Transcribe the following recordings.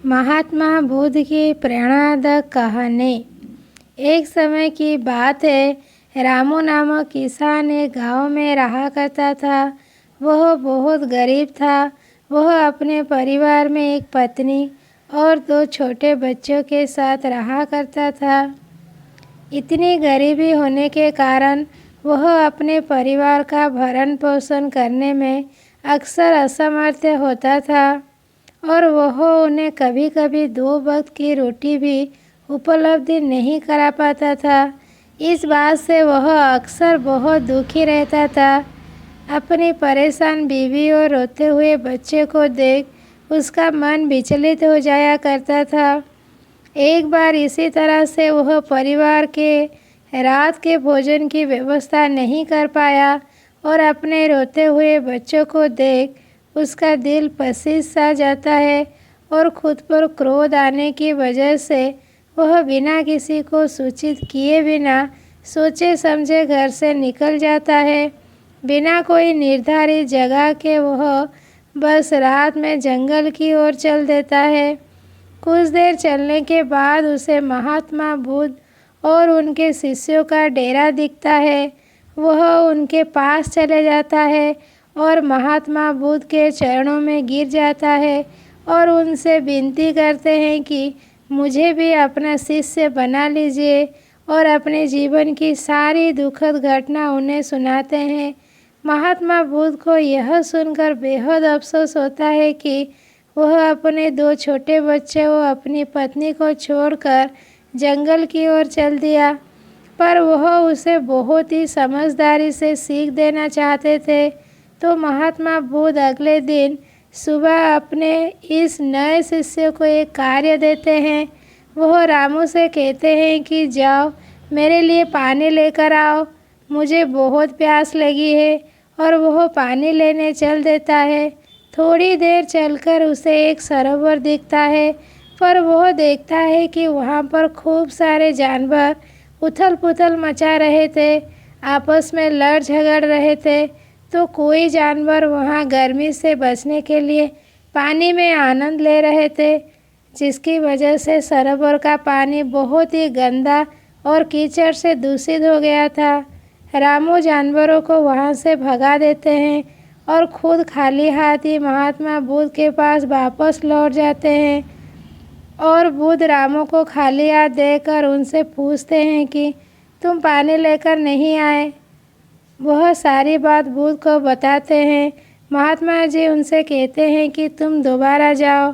महात्मा बुद्ध की प्रेरणादायक कहानी। एक समय की बात है, रामू नामक किसान एक गांव में रहा करता था। वह बहुत गरीब था। वह अपने परिवार में एक पत्नी और 2 छोटे बच्चों के साथ रहा करता था। इतनी गरीबी होने के कारण वह अपने परिवार का भरण पोषण करने में अक्सर असमर्थ होता था और वह उन्हें कभी कभी 2 वक्त की रोटी भी उपलब्ध नहीं करा पाता था। इस बात से वह अक्सर बहुत दुखी रहता था। अपनी परेशान बीवी और रोते हुए बच्चे को देख उसका मन विचलित हो जाया करता था। एक बार इसी तरह से वह परिवार के रात के भोजन की व्यवस्था नहीं कर पाया और अपने रोते हुए बच्चों को देख उसका दिल पसीज सा जाता है और खुद पर क्रोध आने की वजह से वह बिना किसी को सूचित किए बिना सोचे समझे घर से निकल जाता है। बिना कोई निर्धारित जगह के वह बस रात में जंगल की ओर चल देता है। कुछ देर चलने के बाद उसे महात्मा बुद्ध और उनके शिष्यों का डेरा दिखता है। वह उनके पास चले जाता है और महात्मा बुद्ध के चरणों में गिर जाता है और उनसे विनती करते हैं कि मुझे भी अपना शिष्य बना लीजिए, और अपने जीवन की सारी दुखद घटना उन्हें सुनाते हैं। महात्मा बुद्ध को यह सुनकर बेहद अफसोस होता है कि वह अपने 2 छोटे बच्चे और अपनी पत्नी को छोड़कर जंगल की ओर चल दिया, पर वह उसे बहुत ही समझदारी से सीख देना चाहते थे। तो महात्मा बुद्ध अगले दिन सुबह अपने इस नए शिष्य को एक कार्य देते हैं। वह रामू से कहते हैं कि जाओ मेरे लिए पानी लेकर आओ, मुझे बहुत प्यास लगी है, और वह पानी लेने चल देता है। थोड़ी देर चलकर उसे एक सरोवर दिखता है, पर वह देखता है कि वहाँ पर खूब सारे जानवर उथल पुथल मचा रहे थे, आपस में लड़ झगड़ रहे थे। तो कोई जानवर वहाँ गर्मी से बचने के लिए पानी में आनंद ले रहे थे, जिसकी वजह से सरोवर का पानी बहुत ही गंदा और कीचड़ से दूषित हो गया था। रामू जानवरों को वहाँ से भगा देते हैं और खुद खाली हाथ ही महात्मा बुद्ध के पास वापस लौट जाते हैं। और बुद्ध रामू को खाली हाथ देकर उनसे पूछते हैं कि तुम पानी लेकर नहीं आए। वह सारी बात बुद्ध को बताते हैं। महात्मा जी उनसे कहते हैं कि तुम दोबारा जाओ।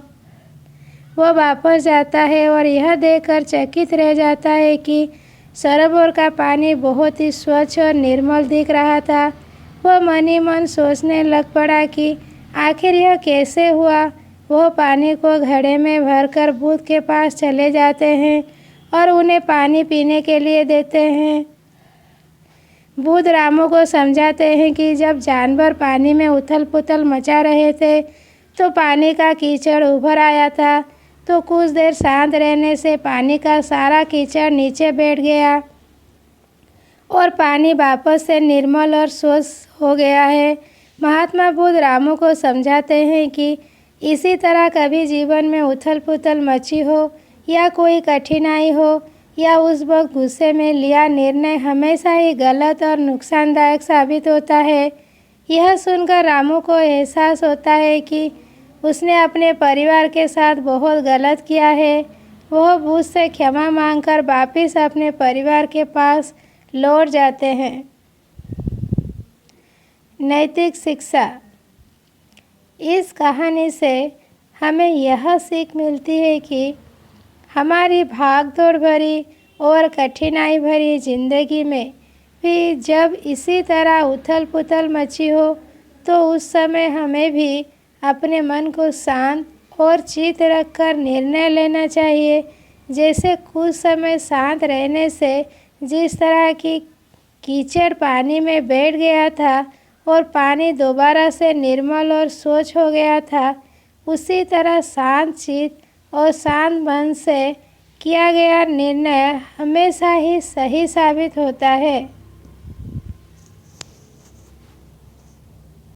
वह वापस जाता है और यह देखकर चकित रह जाता है कि सरोवर का पानी बहुत ही स्वच्छ और निर्मल दिख रहा था। वह मन ही मन सोचने लग पड़ा कि आखिर यह कैसे हुआ। वह पानी को घड़े में भरकर बुद्ध के पास चले जाते हैं और उन्हें पानी पीने के लिए देते हैं। बुद्ध रामू को समझाते हैं कि जब जानवर पानी में उथल पुथल मचा रहे थे तो पानी का कीचड़ उभर आया था, तो कुछ देर शांत रहने से पानी का सारा कीचड़ नीचे बैठ गया और पानी वापस से निर्मल और स्वच्छ हो गया है। महात्मा बुद्ध रामू को समझाते हैं कि इसी तरह कभी जीवन में उथल पुथल मची हो या कोई कठिनाई हो या उस वक्त गुस्से में लिया निर्णय हमेशा ही गलत और नुकसानदायक साबित होता है। यह सुनकर रामू को एहसास होता है कि उसने अपने परिवार के साथ बहुत गलत किया है। वह बुद्ध से क्षमा मांगकर वापस अपने परिवार के पास लौट जाते हैं। नैतिक शिक्षा। इस कहानी से हमें यह सीख मिलती है कि हमारी भागदौड़ भरी और कठिनाई भरी जिंदगी में भी जब इसी तरह उथल पुथल मची हो तो उस समय हमें भी अपने मन को शांत और चित रखकर निर्णय लेना चाहिए। जैसे कुछ समय शांत रहने से जिस तरह की कीचड़ पानी में बैठ गया था और पानी दोबारा से निर्मल और स्वच्छ हो गया था, उसी तरह शांत चित और शांत मन से किया गया निर्णय हमेशा ही सही साबित होता है।